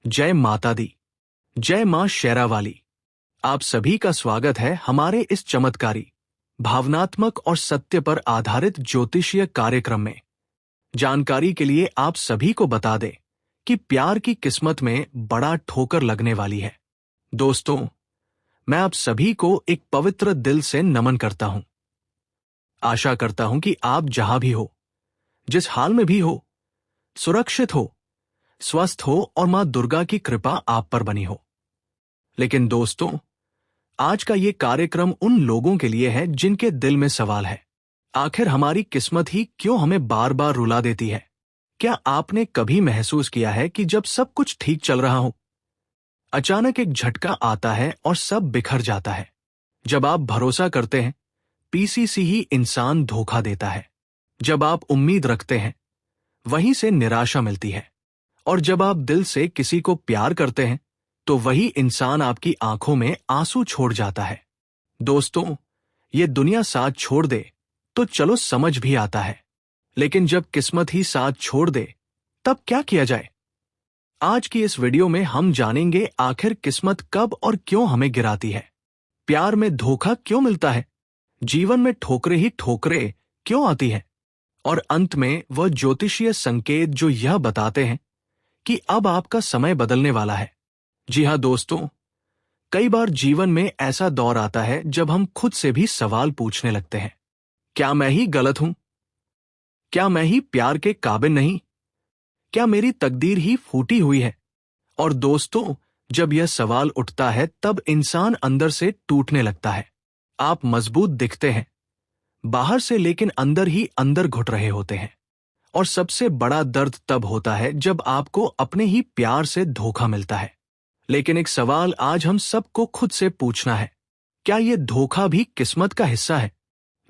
जय माता दी। जय मां शेरावाली। आप सभी का स्वागत है हमारे इस चमत्कारी, भावनात्मक और सत्य पर आधारित ज्योतिषीय कार्यक्रम में। जानकारी के लिए आप सभी को बता दें कि प्यार की किस्मत में बड़ा ठोकर लगने वाली है। दोस्तों, मैं आप सभी को एक पवित्र दिल से नमन करता हूं। आशा करता हूं कि आप जहां भी हो, जिस हाल में भी हो, सुरक्षित हो, स्वस्थ हो और मां दुर्गा की कृपा आप पर बनी हो। लेकिन दोस्तों, आज का ये कार्यक्रम उन लोगों के लिए है जिनके दिल में सवाल है, आखिर हमारी किस्मत ही क्यों हमें बार बार रुला देती है। क्या आपने कभी महसूस किया है कि जब सब कुछ ठीक चल रहा हो, अचानक एक झटका आता है और सब बिखर जाता है। जब आप भरोसा करते हैं, पीसीसी ही इंसान धोखा देता है। जब आप उम्मीद रखते हैं, वहीं से निराशा मिलती है। और जब आप दिल से किसी को प्यार करते हैं, तो वही इंसान आपकी आंखों में आंसू छोड़ जाता है। दोस्तों, ये दुनिया साथ छोड़ दे तो चलो समझ भी आता है, लेकिन जब किस्मत ही साथ छोड़ दे, तब क्या किया जाए। आज की इस वीडियो में हम जानेंगे आखिर किस्मत कब और क्यों हमें गिराती है, प्यार में धोखा क्यों मिलता है, जीवन में ठोकरें ही ठोकरें क्यों आती है, और अंत में वह ज्योतिषीय संकेत जो यह बताते हैं कि अब आपका समय बदलने वाला है। जी हां दोस्तों, कई बार जीवन में ऐसा दौर आता है जब हम खुद से भी सवाल पूछने लगते हैं, क्या मैं ही गलत हूं? क्या मैं ही प्यार के काबिल नहीं? क्या मेरी तकदीर ही फूटी हुई है? और दोस्तों, जब यह सवाल उठता है तब इंसान अंदर से टूटने लगता है। आप मजबूत दिखते हैं बाहर से, लेकिन अंदर ही अंदर घुट रहे होते हैं। और सबसे बड़ा दर्द तब होता है जब आपको अपने ही प्यार से धोखा मिलता है। लेकिन एक सवाल आज हम सबको खुद से पूछना है, क्या यह धोखा भी किस्मत का हिस्सा है?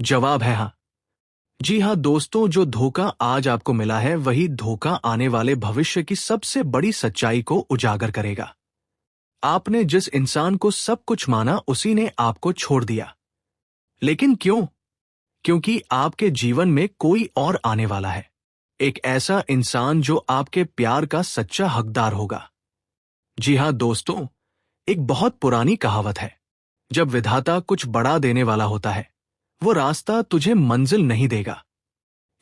जवाब है हां। जी हां दोस्तों, जो धोखा आज आपको मिला है वही धोखा आने वाले भविष्य की सबसे बड़ी सच्चाई को उजागर करेगा। आपने जिस इंसान को सब कुछ माना, उसी ने आपको छोड़ दिया। लेकिन क्यों? क्योंकि आपके जीवन में कोई और आने वाला है, एक ऐसा इंसान जो आपके प्यार का सच्चा हकदार होगा। जी हां दोस्तों, एक बहुत पुरानी कहावत है, जब विधाता कुछ बड़ा देने वाला होता है, वो रास्ता तुझे मंजिल नहीं देगा।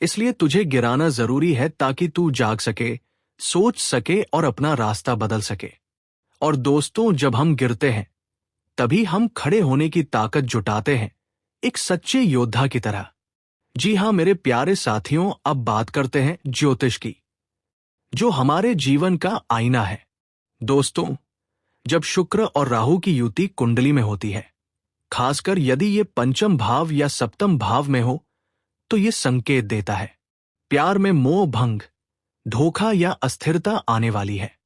इसलिए तुझे गिराना जरूरी है ताकि तू जाग सके, सोच सके और अपना रास्ता बदल सके। और दोस्तों, जब हम गिरते हैं, तभी हम खड़े होने की ताकत जुटाते हैं, एक सच्चे योद्धा की तरह। जी हां मेरे प्यारे साथियों, अब बात करते हैं ज्योतिष की, जो हमारे जीवन का आईना है। दोस्तों, जब शुक्र और राहु की युति कुंडली में होती है, खासकर यदि ये पंचम भाव या सप्तम भाव में हो, तो ये संकेत देता है प्यार में मोह भंग, धोखा या अस्थिरता आने वाली है।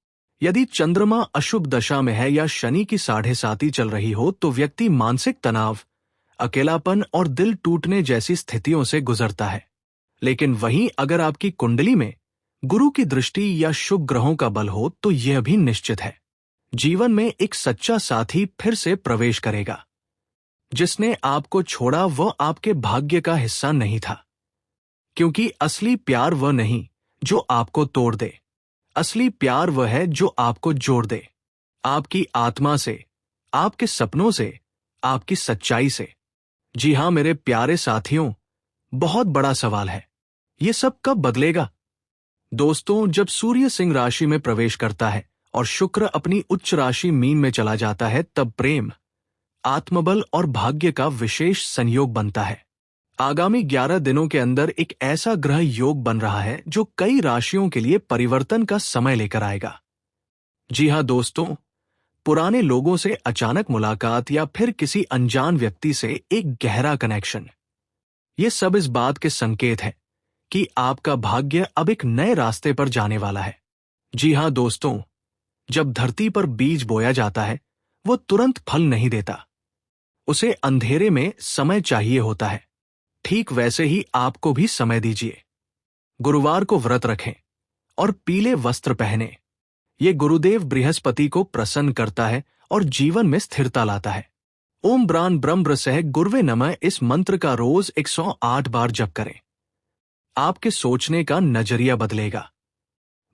यदि चंद्रमा अशुभ दशा में है या शनि की 7.5 चल रही हो, तो व्यक्ति मानसिक तनाव, अकेलापन और दिल टूटने जैसी स्थितियों से गुजरता है। लेकिन वहीं अगर आपकी कुंडली में गुरु की दृष्टि या शुभ ग्रहों का बल हो, तो यह भी निश्चित है, जीवन में एक सच्चा साथी फिर से प्रवेश करेगा। जिसने आपको छोड़ा वह आपके भाग्य का हिस्सा नहीं था, क्योंकि असली प्यार वह नहीं जो आपको तोड़ दे। असली प्यार वह है जो आपको जोड़ दे, आपकी आत्मा से, आपके सपनों से, आपकी सच्चाई से। जी हां मेरे प्यारे साथियों, बहुत बड़ा सवाल है, ये सब कब बदलेगा? दोस्तों, जब सूर्य सिंह राशि में प्रवेश करता है और शुक्र अपनी उच्च राशि मीन में चला जाता है, तब प्रेम, आत्मबल और भाग्य का विशेष संयोग बनता है। आगामी 11 दिनों के अंदर एक ऐसा ग्रह योग बन रहा है जो कई राशियों के लिए परिवर्तन का समय लेकर आएगा। जी हां दोस्तों, पुराने लोगों से अचानक मुलाकात या फिर किसी अनजान व्यक्ति से एक गहरा कनेक्शन, ये सब इस बात के संकेत है कि आपका भाग्य अब एक नए रास्ते पर जाने वाला है। जी हां दोस्तों, जब धरती पर बीज बोया जाता है, वो तुरंत फल नहीं देता, उसे अंधेरे में समय चाहिए होता है। ठीक वैसे ही आपको भी समय दीजिए। गुरुवार को व्रत रखें और पीले वस्त्र पहने। ये गुरुदेव बृहस्पति को प्रसन्न करता है और जीवन में स्थिरता लाता है। ओम ब्रान ब्रह्म सह गुरुवे नमः इस मंत्र का रोज 108 बार जप करें। आपके सोचने का नजरिया बदलेगा।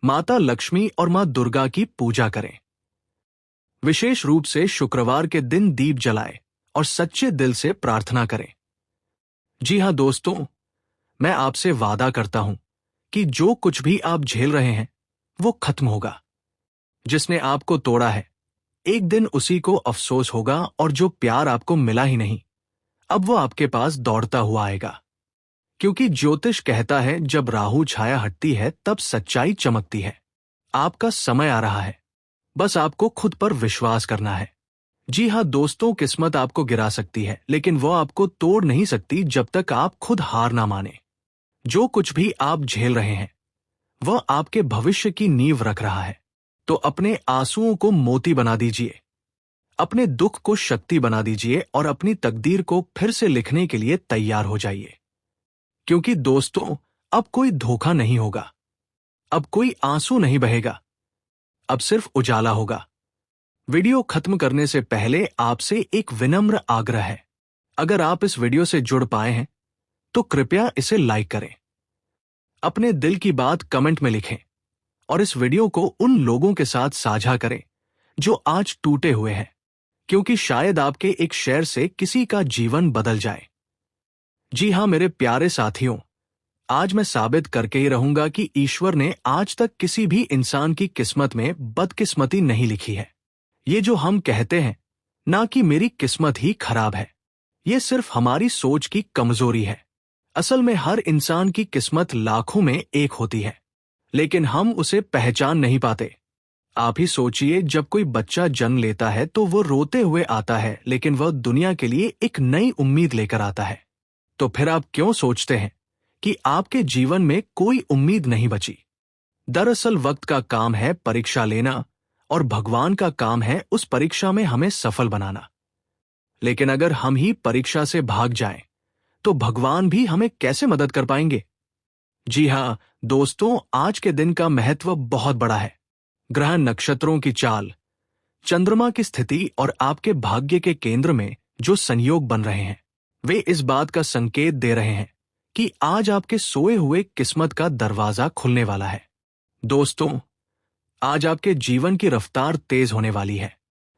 माता लक्ष्मी और मां दुर्गा की पूजा करें। विशेष रूप से शुक्रवार के दिन दीप जलाएं और सच्चे दिल से प्रार्थना करें। जी हाँ दोस्तों, मैं आपसे वादा करता हूं कि जो कुछ भी आप झेल रहे हैं वो खत्म होगा। जिसने आपको तोड़ा है, एक दिन उसी को अफसोस होगा, और जो प्यार आपको मिला ही नहीं, अब वो आपके पास दौड़ता हुआ आएगा। क्योंकि ज्योतिष कहता है, जब राहु छाया हटती है तब सच्चाई चमकती है। आपका समय आ रहा है, बस आपको खुद पर विश्वास करना है। जी हाँ दोस्तों, किस्मत आपको गिरा सकती है, लेकिन वो आपको तोड़ नहीं सकती जब तक आप खुद हार ना माने। जो कुछ भी आप झेल रहे हैं वह आपके भविष्य की नींव रख रहा है। तो अपने आंसुओं को मोती बना दीजिए, अपने दुख को शक्ति बना दीजिए और अपनी तकदीर को फिर से लिखने के लिए तैयार हो जाइए। क्योंकि दोस्तों, अब कोई धोखा नहीं होगा, अब कोई आंसू नहीं बहेगा, अब सिर्फ उजाला होगा। वीडियो खत्म करने से पहले आपसे एक विनम्र आग्रह है। अगर आप इस वीडियो से जुड़ पाए हैं तो कृपया इसे लाइक करें, अपने दिल की बात कमेंट में लिखें और इस वीडियो को उन लोगों के साथ साझा करें जो आज टूटे हुए हैं, क्योंकि शायद आपके एक शेयर से किसी का जीवन बदल जाए। जी हाँ मेरे प्यारे साथियों, आज मैं साबित करके ही रहूंगा कि ईश्वर ने आज तक किसी भी इंसान की किस्मत में बदकिस्मती नहीं लिखी है। ये जो हम कहते हैं ना कि मेरी किस्मत ही खराब है, ये सिर्फ हमारी सोच की कमजोरी है। असल में हर इंसान की किस्मत लाखों में एक होती है, लेकिन हम उसे पहचान नहीं पाते। आप ही सोचिए, जब कोई बच्चा जन्म लेता है तो वो रोते हुए आता है, लेकिन वह दुनिया के लिए एक नई उम्मीद लेकर आता है। तो फिर आप क्यों सोचते हैं कि आपके जीवन में कोई उम्मीद नहीं बची? दरअसल वक्त का काम है परीक्षा लेना, और भगवान का काम है उस परीक्षा में हमें सफल बनाना। लेकिन अगर हम ही परीक्षा से भाग जाएं, तो भगवान भी हमें कैसे मदद कर पाएंगे? जी हाँ दोस्तों, आज के दिन का महत्व बहुत बड़ा है। ग्रह नक्षत्रों की चाल, चंद्रमा की स्थिति और आपके भाग्य के केंद्र में जो संयोग बन रहे हैं, वे इस बात का संकेत दे रहे हैं कि आज आपके सोए हुए किस्मत का दरवाजा खुलने वाला है। दोस्तों, आज आपके जीवन की रफ्तार तेज होने वाली है।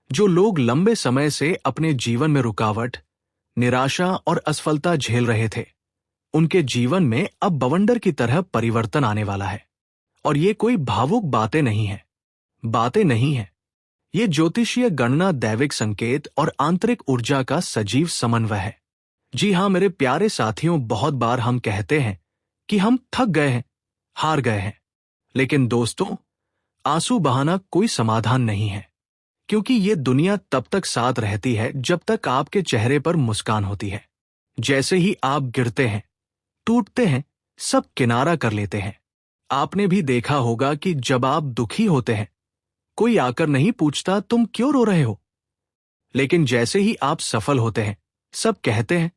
जो लोग लंबे समय से अपने जीवन में रुकावट, निराशा और असफलता झेल रहे थे, उनके जीवन में अब बवंडर की तरह परिवर्तन आने वाला है। और ये कोई भावुक बातें नहीं है, ये ज्योतिषीय गणना, दैविक संकेत और आंतरिक ऊर्जा का सजीव समन्वय है। जी हाँ मेरे प्यारे साथियों, बहुत बार हम कहते हैं कि हम थक गए हैं, हार गए हैं। लेकिन दोस्तों, आंसू बहाना कोई समाधान नहीं है, क्योंकि ये दुनिया तब तक साथ रहती है जब तक आपके चेहरे पर मुस्कान होती है। जैसे ही आप गिरते हैं, टूटते हैं, सब किनारा कर लेते हैं। आपने भी देखा होगा कि जब आप दुखी होते हैं, कोई आकर नहीं पूछता तुम क्यों रो रहे हो। लेकिन जैसे ही आप सफल होते हैं, सब कहते हैं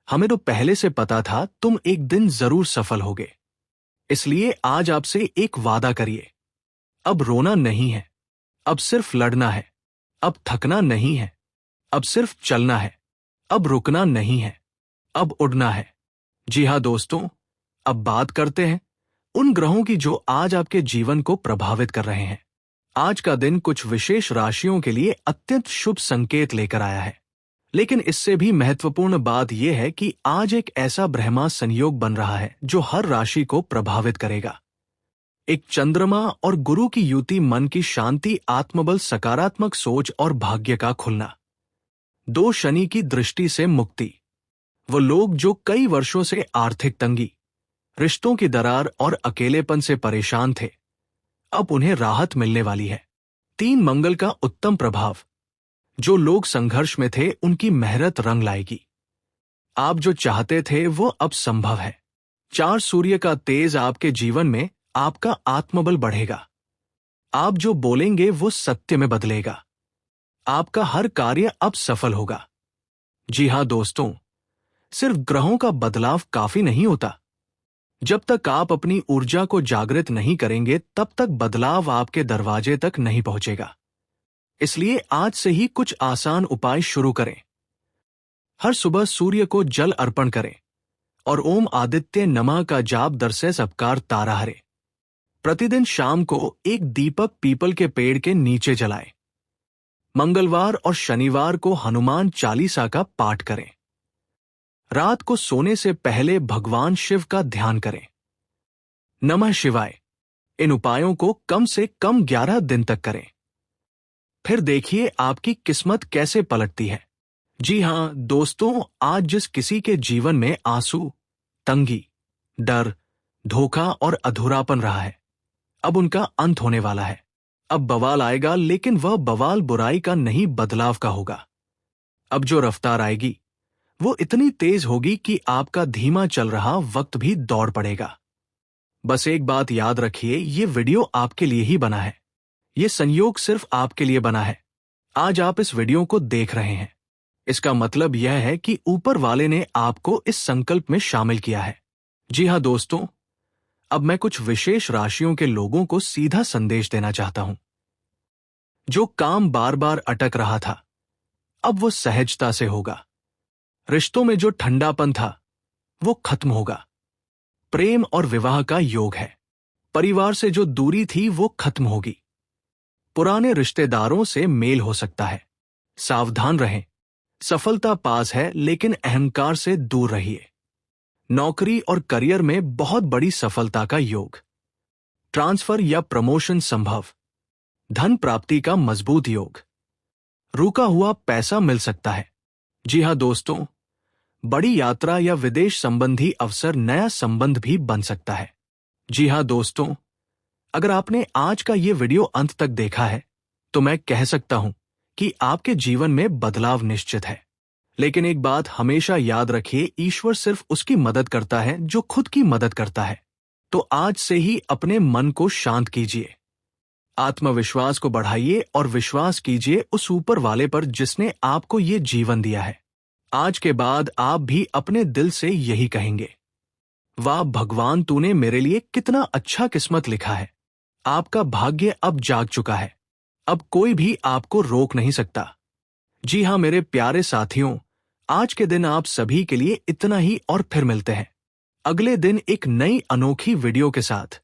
हमें तो पहले से पता था तुम एक दिन जरूर सफल होगे। इसलिए आज आपसे एक वादा करिए, अब रोना नहीं है, अब सिर्फ लड़ना है। अब थकना नहीं है, अब सिर्फ चलना है। अब रुकना नहीं है, अब उड़ना है। जी हाँ दोस्तों, अब बात करते हैं उन ग्रहों की जो आज आपके जीवन को प्रभावित कर रहे हैं। आज का दिन कुछ विशेष राशियों के लिए अत्यंत शुभ संकेत लेकर आया है। लेकिन इससे भी महत्वपूर्ण बात यह है कि आज एक ऐसा ब्रह्मा संयोग बन रहा है जो हर राशि को प्रभावित करेगा। एक चंद्रमा और गुरु की युति, मन की शांति, आत्मबल, सकारात्मक सोच और भाग्य का खुलना। दो शनि की दृष्टि से मुक्ति। वो लोग जो कई वर्षों से आर्थिक तंगी, रिश्तों की दरार और अकेलेपन से परेशान थे, अब उन्हें राहत मिलने वाली है। तीन मंगल का उत्तम प्रभाव। जो लोग संघर्ष में थे उनकी मेहनत रंग लाएगी। आप जो चाहते थे वो अब संभव है। चार सूर्य का तेज आपके जीवन में, आपका आत्मबल बढ़ेगा। आप जो बोलेंगे वो सत्य में बदलेगा। आपका हर कार्य अब सफल होगा। जी हाँ दोस्तों, सिर्फ ग्रहों का बदलाव काफी नहीं होता। जब तक आप अपनी ऊर्जा को जागृत नहीं करेंगे, तब तक बदलाव आपके दरवाजे तक नहीं पहुंचेगा। इसलिए आज से ही कुछ आसान उपाय शुरू करें। हर सुबह सूर्य को जल अर्पण करें और ओम आदित्य नमः का जाप 10 सप्कार तारा हरे। प्रतिदिन शाम को एक दीपक पीपल के पेड़ के नीचे जलाएं। मंगलवार और शनिवार को हनुमान चालीसा का पाठ करें। रात को सोने से पहले भगवान शिव का ध्यान करें। नमः शिवाय। इन उपायों को कम से कम 11 दिन तक करें। फिर देखिए आपकी किस्मत कैसे पलटती है। जी हां दोस्तों, आज जिस किसी के जीवन में आंसू, तंगी, डर, धोखा और अधूरापन रहा है, अब उनका अंत होने वाला है। अब बवाल आएगा, लेकिन वह बवाल बुराई का नहीं, बदलाव का होगा। अब जो रफ्तार आएगी वो इतनी तेज होगी कि आपका धीमा चल रहा वक्त भी दौड़ पड़ेगा। बस एक बात याद रखिए, ये वीडियो आपके लिए ही बना है। ये संयोग सिर्फ आपके लिए बना है। आज आप इस वीडियो को देख रहे हैं, इसका मतलब यह है कि ऊपर वाले ने आपको इस संकल्प में शामिल किया है। जी हां दोस्तों, अब मैं कुछ विशेष राशियों के लोगों को सीधा संदेश देना चाहता हूं। जो काम बार बार अटक रहा था, अब वो सहजता से होगा। रिश्तों में जो ठंडापन था वो खत्म होगा। प्रेम और विवाह का योग है। परिवार से जो दूरी थी वो खत्म होगी। पुराने रिश्तेदारों से मेल हो सकता है। सावधान रहें, सफलता पास है, लेकिन अहंकार से दूर रहिए। नौकरी और करियर में बहुत बड़ी सफलता का योग। ट्रांसफर या प्रमोशन संभव। धन प्राप्ति का मजबूत योग। रुका हुआ पैसा मिल सकता है। जी हां दोस्तों, बड़ी यात्रा या विदेश संबंधी अवसर, नया संबंध भी बन सकता है। जी हां दोस्तों, अगर आपने आज का ये वीडियो अंत तक देखा है तो मैं कह सकता हूं कि आपके जीवन में बदलाव निश्चित है। लेकिन एक बात हमेशा याद रखिए, ईश्वर सिर्फ उसकी मदद करता है जो खुद की मदद करता है। तो आज से ही अपने मन को शांत कीजिए, आत्मविश्वास को बढ़ाइए और विश्वास कीजिए उस ऊपर वाले पर जिसने आपको ये जीवन दिया है। आज के बाद आप भी अपने दिल से यही कहेंगे, वाह भगवान, तूने मेरे लिए कितना अच्छा किस्मत लिखा है। आपका भाग्य अब जाग चुका है। अब कोई भी आपको रोक नहीं सकता। जी हां मेरे प्यारे साथियों, आज के दिन आप सभी के लिए इतना ही, और फिर मिलते हैं अगले दिन एक नई अनोखी वीडियो के साथ।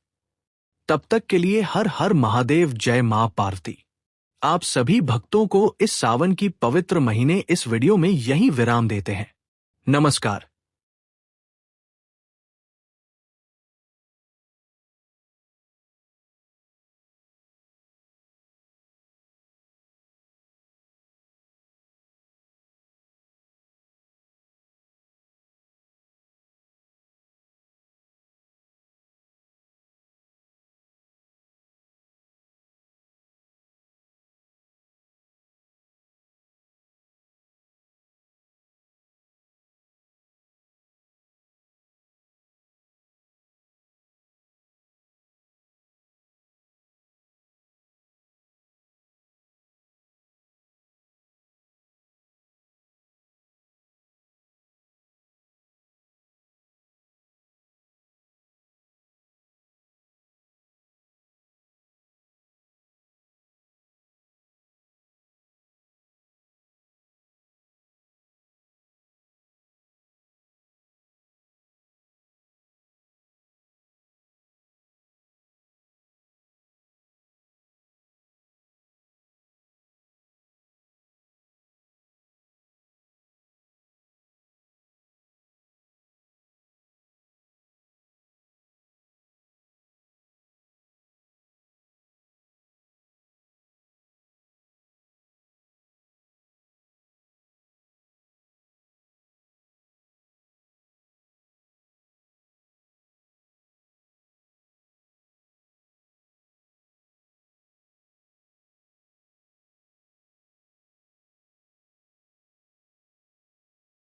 तब तक के लिए हर हर महादेव, जय मां पार्वती। आप सभी भक्तों को इस सावन की पवित्र महीने इस वीडियो में यही विराम देते हैं। नमस्कार।